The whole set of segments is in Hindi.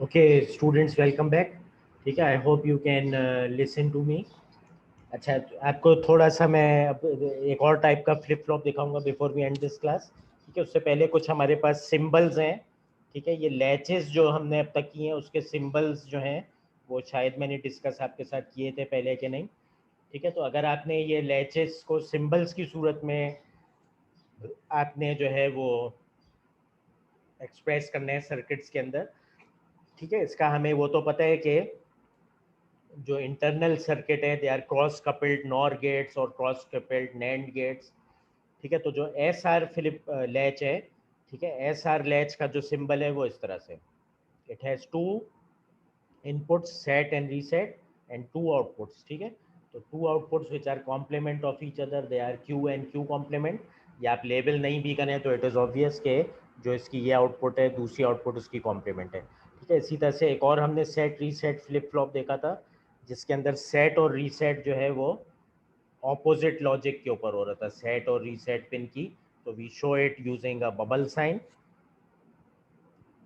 Okay students, welcome back. ठीक है, I hope you can listen to me. अच्छा, तो आपको थोड़ा सा मैं अब एक और टाइप का फ्लिप फ्लॉप दिखाऊंगा before we end this class. ठीक है, उससे पहले कुछ हमारे पास सिंबल्स हैं। ठीक है, ये लैचेस जो हमने अब तक किए हैं उसके सिंबल्स जो हैं वो शायद मैंने डिस्कस आपके साथ किए थे पहले कि नहीं। ठीक है, तो अगर आपने ये लैचेस को सिंबल्स की सूरत में आपने जो है वो एक्सप्रेस करना है सर्किट्स के अंदर। ठीक है, इसका हमें वो तो पता है कि जो इंटरनल सर्किट है they are cross coupled NOR gates और क्रॉस कपल्ड नैंड गेट्स। ठीक है, तो जो एस आर फ्लिप लैच है, ठीक है, एस आर लैच का जो सिंबल है वो इस तरह से, it has two inputs set and reset and two outputs. ठीक है, तो two outputs which are complement of each other, they are Q and Q complement. या आप लेबल नहीं भी करें तो इट इज़ ऑब्वियस के जो इसकी ये आउटपुट है दूसरी आउटपुट उसकी कॉम्प्लीमेंट है। ठीक है, इसी तरह से एक और हमने सेट रीसेट फ्लिप फ्लॉप देखा था जिसके अंदर सेट और रीसेट जो है वो ऑपोजिट लॉजिक के ऊपर हो रहा था, सेट और रीसेट पिन की। तो we show it using a bubble sign.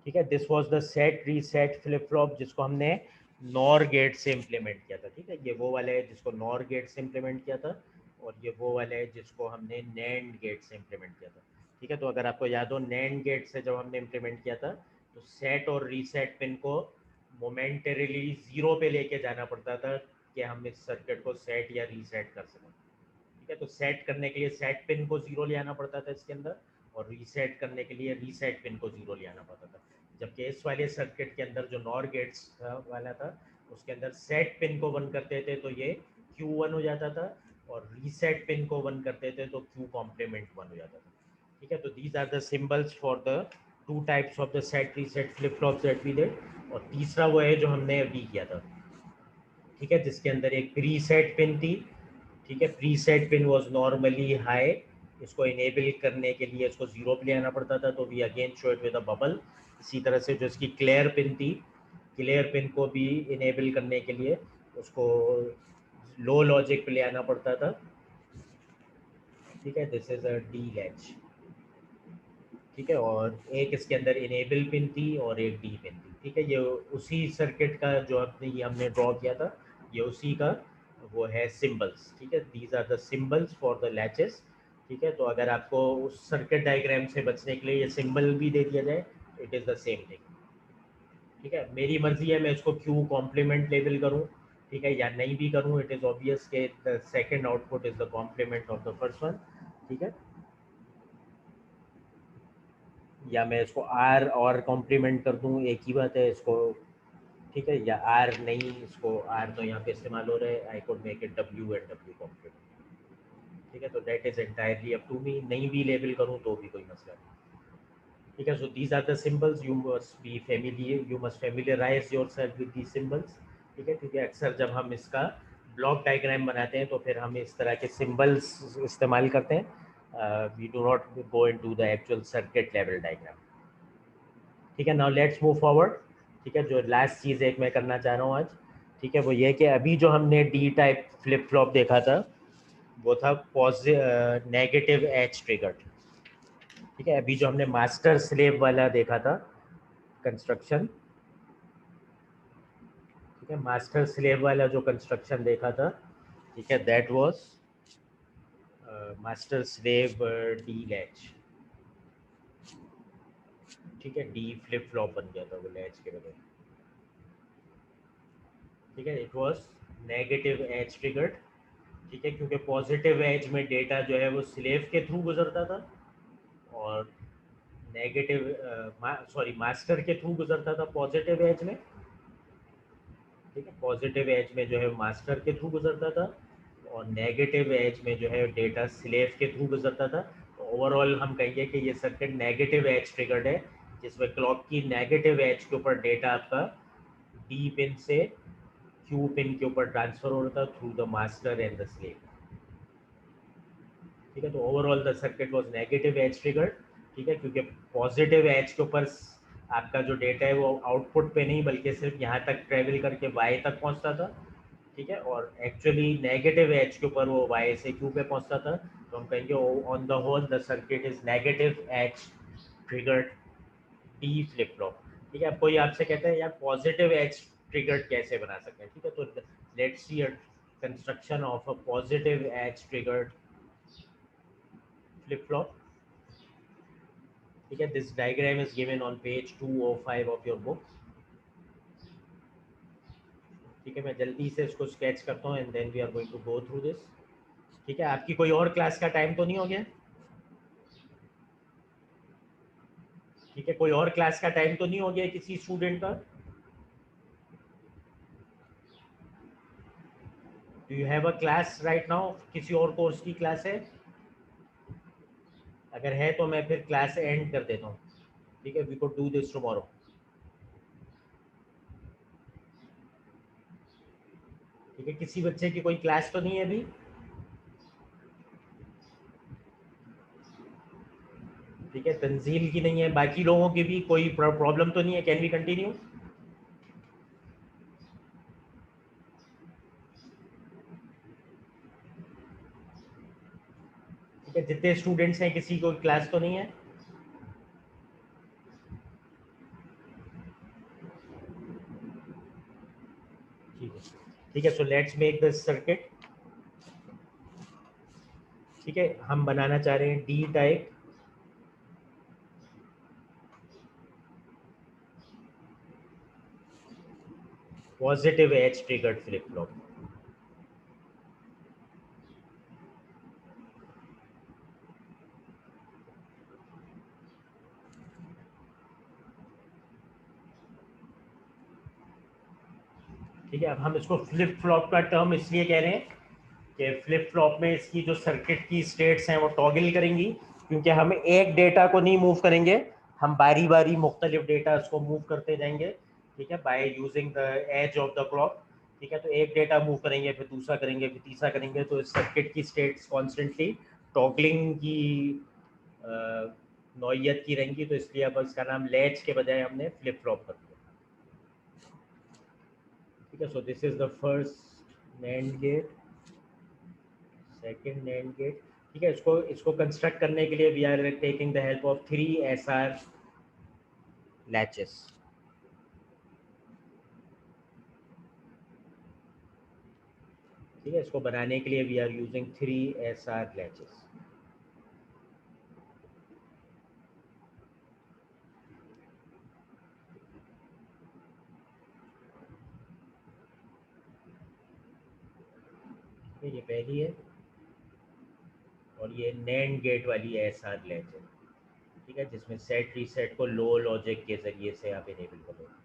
ठीक है, this was the set reset flip flop जिसको हमने नॉर गेट से इम्प्लीमेंट किया था। ठीक है, ये वो वाला है जिसको नॉर गेट से इम्प्लीमेंट किया था और ये वो वाला है जिसको हमने नैंड गेट से इम्प्लीमेंट किया था। ठीक है, तो अगर आपको याद हो नैंड गेट से जब हमने इम्प्लीमेंट किया था तो सेट और रीसेट पिन को मोमेंटरीली ज़ीरो पे लेके जाना पड़ता था कि हम इस सर्किट को सेट या रीसेट कर सकें। ठीक है, तो सेट करने के लिए सेट पिन को जीरो ले आना पड़ता था इसके अंदर और रीसेट करने के लिए रीसेट पिन को जीरो ले आना पड़ता था। जबकि इस वाले सर्किट के अंदर जो नॉर गेट्स वाला था उसके अंदर सेट पिन को वन करते थे तो ये Q1 हो जाता था और रीसेट पिन को वन करते थे तो Q कॉम्प्लीमेंट वन हो जाता था। ठीक है, तो these are the symbols for the two types of the set reset flip flops that we did. और तीसरा वो है जो हमने अभी किया था। ठीक है, जिसके अंदर एक प्रीसेट पिन थी। ठीक है, preset pin was normally high, इसको इनेबल करने के लिए इसको जीरो पे ले आना पड़ता था तो we again show it with a bubble. इसी तरह से जो इसकी क्लियर पिन थी, क्लियर पिन को भी इनेबल करने के लिए उसको लो लॉजिक पे ले आना पड़ता था। ठीक है, this is a D latch. ठीक है, और एक इसके अंदर इनेबल पिन थी और एक डी पिन थी। ठीक है, ये उसी सर्किट का जो हमने ड्रॉ किया था, ये उसी का वो है सिंबल्स। ठीक है, these are the symbols for the latches. ठीक है, तो अगर आपको उस सर्किट डायग्राम से बचने के लिए ये सिंबल भी दे दिया जाए it is the same thing. ठीक है, मेरी मर्जी है मैं इसको क्यू कॉम्प्लीमेंट लेबल करूँ, ठीक है, या नहीं भी करूँ। इट इज़ ऑब्वियस के the second output is the complement of the first one. ठीक है, या मैं इसको आर और कॉम्प्लीमेंट कर दूं, एक ही बात है इसको। ठीक है, या आर नहीं, इसको आर तो यहाँ पे इस्तेमाल हो रहा है, I could make it W and W complement. ठीक है, तो that is entirely up to me, नहीं भी लेबल करूँ तो भी कोई मसला नहीं। ठीक है, so these are the symbols, you must be familiar, you must familiarise yourself with the symbols. ठीक है, क्योंकि अक्सर जब हम इसका ब्लॉक डायग्राम बनाते हैं तो फिर हम इस तरह के सिंबल्स इस्तेमाल करते हैं, we do not go into the actual circuit level diagram. ठीक है, नाउ लेट्स मूव फॉरवर्ड। ठीक है, जो लास्ट चीज़ एक मैं करना चाह रहा हूँ आज, ठीक है, वो ये कि अभी जो हमने डी टाइप फ्लिप फ्लॉप देखा था वो था नेगेटिव एच ट्रिगर्ड। ठीक है, अभी जो हमने मास्टर स्लेव वाला देखा था कंस्ट्रक्शन, ठीक है, मास्टर स्लेव वाला जो कंस्ट्रक्शन देखा था, ठीक है, that was master slave D latch. ठीक है, डी फ्लिप फ्लॉप बन गया था वो लैच के बगैर। ठीक है, it was negative edge triggered. ठीक है, क्योंकि पॉजिटिव एज में डेटा जो है वो स्लेव के थ्रू गुजरता था और नेगेटिव सॉरी मास्टर के थ्रू गुजरता था पॉजिटिव एज में। ठीक है, पॉजिटिव एज में जो है मास्टर के थ्रू गुजरता था और नेगेटिव एज में जो है डेटा स्लेव के थ्रू गुजरता था। तो ओवरऑल हम कहेंगे कि ये सर्किट नेगेटिव एज ट्रिगर्ड है जिसमें क्लॉक की नेगेटिव एज के ऊपर डेटा आपका डी पिन से क्यू पिन के ऊपर ट्रांसफर हो रहा था through the master and the slave. ठीक है, तो overall the circuit was negative edge triggered. ठीक है, क्योंकि पॉजिटिव एज के ऊपर आपका जो डेटा है वो आउटपुट पे नहीं बल्कि सिर्फ यहाँ तक ट्रेवल करके वाई तक पहुँचता था। ठीक है, और एक्चुअली नेगेटिव एज के ऊपर वो वाई से क्यू पे पहुँचता था। तो हम कहेंगे on the whole the circuit is negative edge triggered D flip flop. ठीक है, अब कोई आपसे कहता है यार पॉजिटिव एज ट्रिगर्ड कैसे बना सकते हैं, ठीक है, तो let's see a construction of a positive edge triggered flip flop. ठीक है, this diagram is given on page 205 of your book. ठीक है, मैं जल्दी से इसको स्केच करता हूँ and then we are going to go through this. ठीक है, आपकी कोई और क्लास का टाइम तो नहीं हो गया? ठीक है, कोई और क्लास का टाइम तो नहीं हो गया किसी स्टूडेंट का? Do you have a class right now? किसी और कोर्स की क्लास है? अगर है तो मैं फिर क्लास एंड कर देता हूँ। ठीक है, we could do this tomorrow. ठीक है, किसी बच्चे की कोई क्लास तो नहीं है अभी? ठीक है, तंजील की नहीं है, बाकी लोगों की भी कोई प्रॉब्लम तो नहीं है? Can we continue? ठीक है, जितने स्टूडेंट्स हैं किसी को क्लास तो नहीं है? ठीक है, ठीक है, so let's make this circuit. ठीक है, हम बनाना चाह रहे हैं D type positive edge triggered flip flop. ठीक है, अब हम इसको फ्लिप फ्लॉप का टर्म इसलिए कह रहे हैं कि फ्लिप फ्लॉप में इसकी जो सर्किट की स्टेट्स हैं वो टॉगल करेंगी, क्योंकि हम एक डेटा को नहीं मूव करेंगे, हम बारी बारी मुख्तलिफ डेटा इसको मूव करते जाएंगे। ठीक है, by using the edge of the clock. ठीक है, तो एक डेटा मूव करेंगे, फिर दूसरा करेंगे, फिर तीसरा करेंगे, तो इस सर्किट की स्टेट्स कॉन्स्टेंटली टॉगलिंग की नौयत की रहेंगी, तो इसलिए अब इसका नाम लैच के बजाय हमने फ्लिप फ्लॉप कर दिया। ठीक है, so this is the first NAND gate, second NAND gate. ठीक है, इसको इसको कंस्ट्रक्ट करने के लिए we are taking the help of 3 SR latches. ठीक है, इसको बनाने के लिए we are using 3 SR latches. ये पहली है, और ये नैंड गेट वाली SR लैच है। ठीक है, जिसमें सेट रीसेट को लो लॉजिक के जरिए से आप इनेबल करोगे।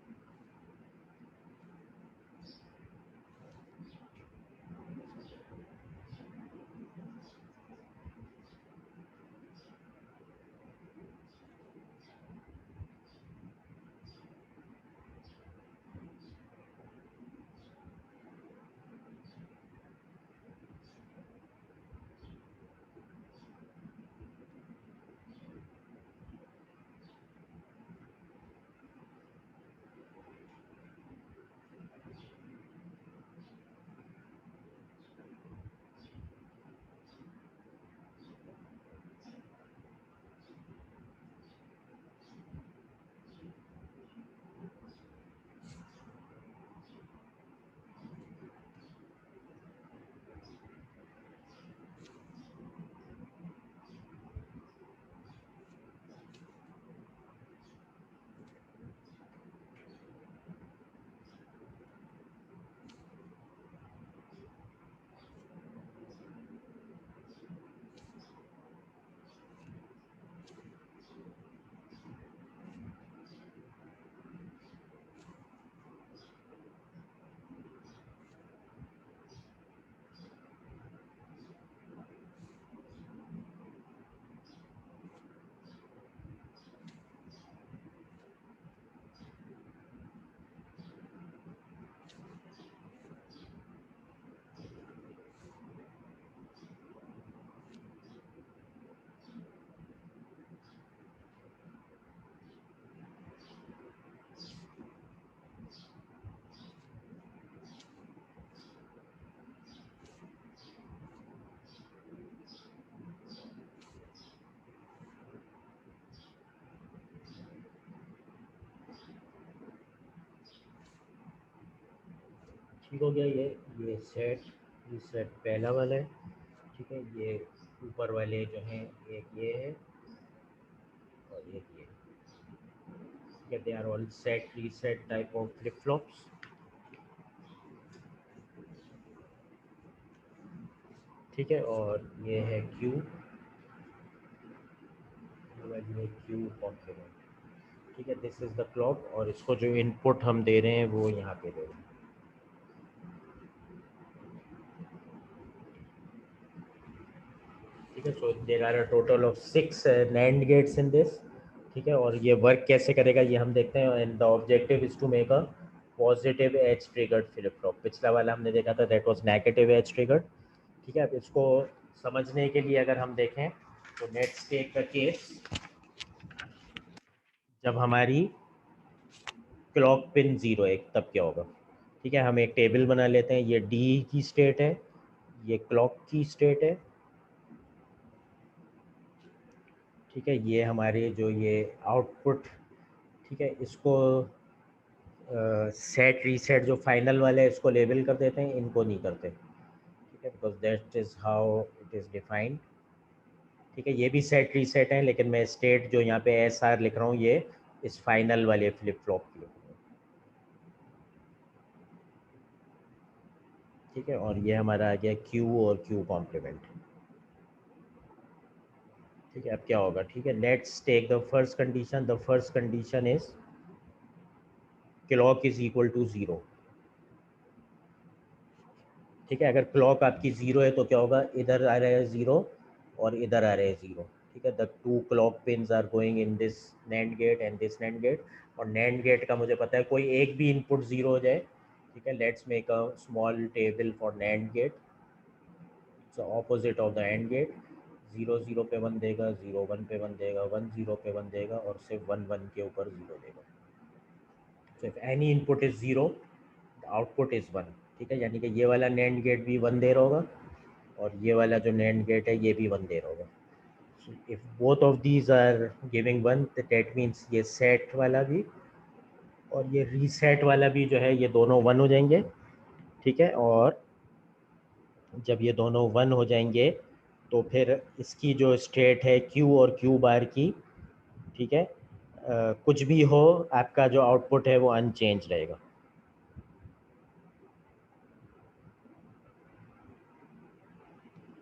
ठीक हो गया। ये सेट रीसेट पहला वाला है, ठीक है। ये ऊपर वाले जो हैं, एक ये है और एक ये, ठीक है। They are all set reset type of flip flops, ठीक है। और ये है क्यू, ये क्यू कॉम्प्लीमेंट, ठीक है। दिस इज़ द क्लॉक, और इसको जो इनपुट हम दे रहे हैं वो यहाँ पे दे रहे हैं, ठीक है। So there are a total of 6 NAND gates in this, ठीक है। और ये वर्क कैसे करेगा ये हम देखते हैं। And the objective is to make a positive edge triggered flip flop. पिछला वाला हमने देखा था that was negative edge triggered, ठीक है। अब इसको समझने के लिए अगर हम देखें तो लेट्स टेक द केस जब हमारी क्लॉक पिन 0 है, तब क्या होगा, ठीक है। हम एक टेबल बना लेते हैं। ये डी की स्टेट है, ये क्लॉक की स्टेट है, ठीक है। ये हमारे जो ये आउटपुट, ठीक है, इसको सेट रीसेट जो फाइनल वाले हैं इसको लेबल कर देते हैं, इनको नहीं करते, ठीक है, because that is how it is defined, ठीक है। ये भी सेट रीसेट है, लेकिन मैं स्टेट जो यहाँ पे एस आर लिख रहा हूँ ये इस फाइनल वाले फ्लिप फ्लॉप की, ठीक है। और ये हमारा आ गया क्यू और क्यू कॉम्प्लीमेंट, ठीक है। अब क्या होगा, ठीक है, let's take the first condition. The first condition is clock is equal to 0, ठीक है। अगर क्लॉक आपकी 0 है तो क्या होगा, इधर आ रहा है 0 और इधर आ रहा है 0, ठीक है। The two clock pins are going in this NAND gate and this NAND gate. और नैंड गेट का मुझे पता है कोई एक भी इनपुट 0 हो जाए, ठीक है। Let's make a small table for NAND gate, so opposite of the AND gate. 0 0 पे 1 देगा, 0 1 पे 1 देगा, 1 0 पे 1 देगा, और सिर्फ 1 1 के ऊपर 0 देगा। So if any input is 0 output is 1, ठीक है। यानी कि ये वाला नैंड गेट भी 1 दे रहा होगा और ये वाला जो नैंड गेट है ये भी 1 दे रहा होगा। So if both of these are giving 1 that means ये सेट वाला भी और ये रीसेट वाला भी जो है ये दोनों 1 हो जाएंगे, ठीक है। और जब ये दोनों 1 हो जाएंगे तो फिर इसकी जो स्टेट है क्यू और क्यू बार की, ठीक है, कुछ भी हो आपका जो आउटपुट है वो अनचेंज रहेगा,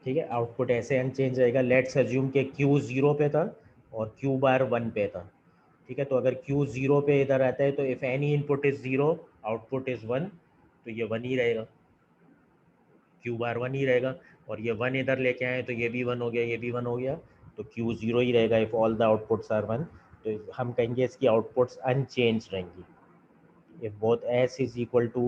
ठीक है। आउटपुट ऐसे अनचेंज रहेगा। लेट्स अज्यूम कि क्यू 0 पे था और क्यू बार 1 पे था, ठीक है। तो अगर क्यू 0 पे इधर आता है तो if any input is 0 output is 1, तो ये 1 ही रहेगा, क्यू बार 1 ही रहेगा। और ये 1 इधर लेके आए तो ये भी 1 हो गया, ये भी 1 हो गया, तो क्यू 0 ही रहेगा if all the outputs are 1। तो हम कहेंगे इसकी आउटपुट्स अनचेंज रहेंगी। If both S is equal to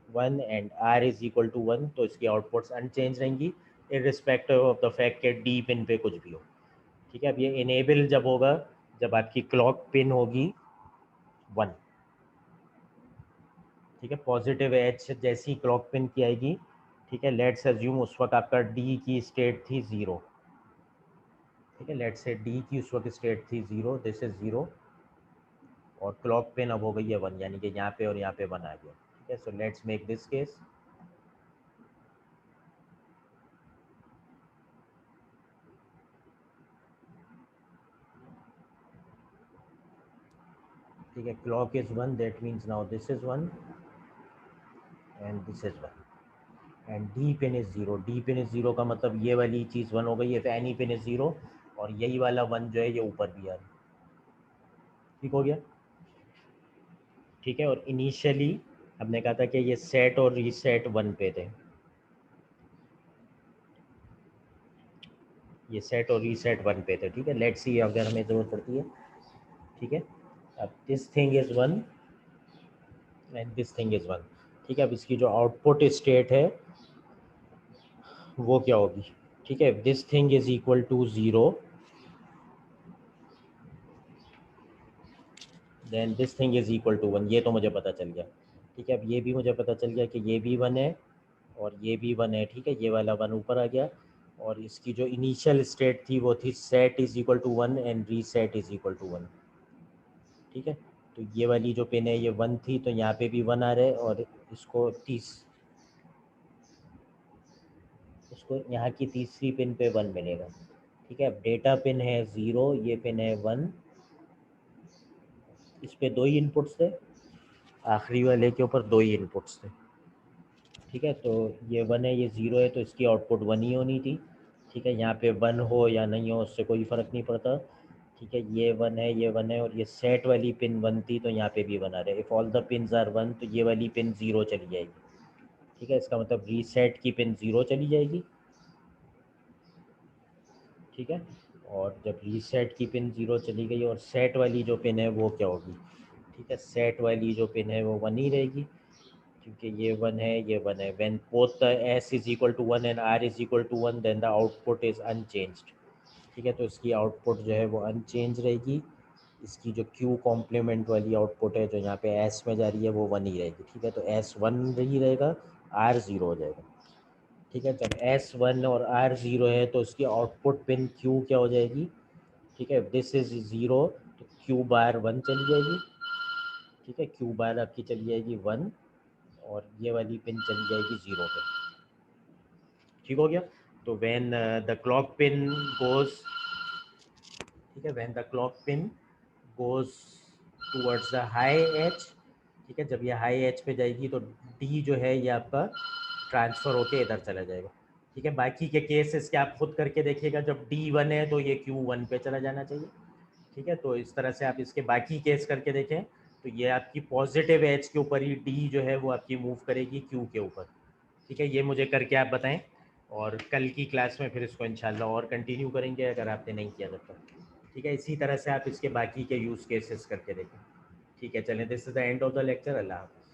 1 and R is equal to 1 तो इसकी आउटपुट्स अनचेंज रहेंगी, इरिस्पेक्टिव ऑफ द फैक्ट के डी पिन पे कुछ भी हो, ठीक है। अब ये इनेबल जब होगा जब आपकी क्लॉक पिन होगी 1, ठीक है। पॉजिटिव एज जैसी क्लॉक पिन की आएगी, ठीक है। लेट्स अज्यूम उस वक्त आपका डी की स्टेट थी 0, ठीक है। लेट्स से डी की उस वक्त स्टेट थी 0, दिस इज 0, और क्लॉक पिन अब हो गई है 1, यानी कि यहाँ पे और यहाँ पे 1 आ गया, ठीक है। So let's make this case, ठीक है। Clock is 1 that means now this is 1 and this is 1 and D pin is 0। D pin is 0 का मतलब ये वाली चीज़ 1 हो गई है, एनी पिन इज 0, और यही वाला 1 जो है ये ऊपर भी आ रहा है, ठीक हो गया, ठीक है। और इनिशियली हमने कहा था कि ये सेट और रीसेट 1 पे थे, ये सेट और रीसेट 1 पे थे, ठीक है। लेट्स सी अगर हमें ज़रूरत पड़ती है, ठीक है। अब this thing is 1 and this thing is 1, ठीक है। अब इसकी जो आउटपुट स्टेट है वो क्या होगी, ठीक है। This thing is equal to 0 then this thing is equal to 1, ये तो मुझे पता चल गया, ठीक है। अब ये भी मुझे पता चल गया कि ये भी 1 है और ये भी 1 है, ठीक है। ये वाला 1 ऊपर आ गया, और इसकी जो इनिशियल स्टेट थी वो थी set is equal to 1 and reset is equal to 1, ठीक है। तो ये वाली जो पिन है ये 1 थी, तो यहाँ पे भी 1 आ रहा है, और इसको यहाँ की तीसरी पिन पे 1 मिलेगा। ठीक है, अब डेटा पिन है 0, ये पिन है 1, इस पे 2 ही इनपुट्स थे, आखिरी वाले के ऊपर 2 ही इनपुट्स थे। ठीक है, तो ये 1 है, ये 0 है, तो इसकी आउटपुट 1 ही होनी थी। ठीक है, यहाँ पे 1 हो या नहीं हो उससे कोई फ़र्क नहीं पड़ता। ठीक है, ये 1 है, ये 1 है, और ये सेट वाली पिन 1 थी, तो यहाँ पे भी 1 आ रहा है। If all the pins are 1, तो ये वाली पिन 0 चली जाएगी। ठीक है, इसका मतलब रीसेट की पिन 0 चली जाएगी। ठीक है, और जब रीसेट की पिन 0 चली गई, और सेट वाली जो पिन है वो क्या होगी? ठीक है, सेट वाली जो पिन है वो 1 ही रहेगी, क्योंकि ये 1 है, ये 1 है। When both the s is equal to 1 and r is equal to 1, then the output is unchanged. ठीक है, तो इसकी आउटपुट जो है वो अनचेंज रहेगी। इसकी जो q कॉम्प्लीमेंट वाली आउटपुट है जो यहाँ पे s में जा रही है वो 1 ही रहेगी। ठीक है, तो s 1 ही रहेगा, r 0 हो जाएगा। ठीक है, जब S1 और R0 है तो उसकी आउटपुट पिन Q क्या हो जाएगी? ठीक है, दिस इज 0, तो Q बार 1 चली जाएगी। ठीक है, Q बार आपकी चली जाएगी 1, और ये वाली पिन चली जाएगी 0 पे। ठीक हो गया? तो when the clock pin goes, ठीक है, when the clock pin goes towards the high H, ठीक है, जब ये हाई एच पे जाएगी तो D जो है ये आपका ट्रांसफ़र होके इधर चला जाएगा। ठीक है, बाकी के केसेस के आप खुद करके देखिएगा, जब D1 है तो ये Q1 पे चला जाना चाहिए। ठीक है, तो इस तरह से आप इसके बाकी केस करके देखें, तो ये आपकी पॉजिटिव एज के ऊपर ही D जो है वो आपकी मूव करेगी Q के ऊपर। ठीक है, ये मुझे करके आप बताएं, और कल की क्लास में फिर इसको इंशाल्लाह और कंटिन्यू करेंगे अगर आपने नहीं किया तब तक। ठीक है, इसी तरह से आप इसके बाकी के यूज़ केसेस करके देखें। ठीक है, चलें, this is the end of the lecture. अल्लाह हाफ़िज़।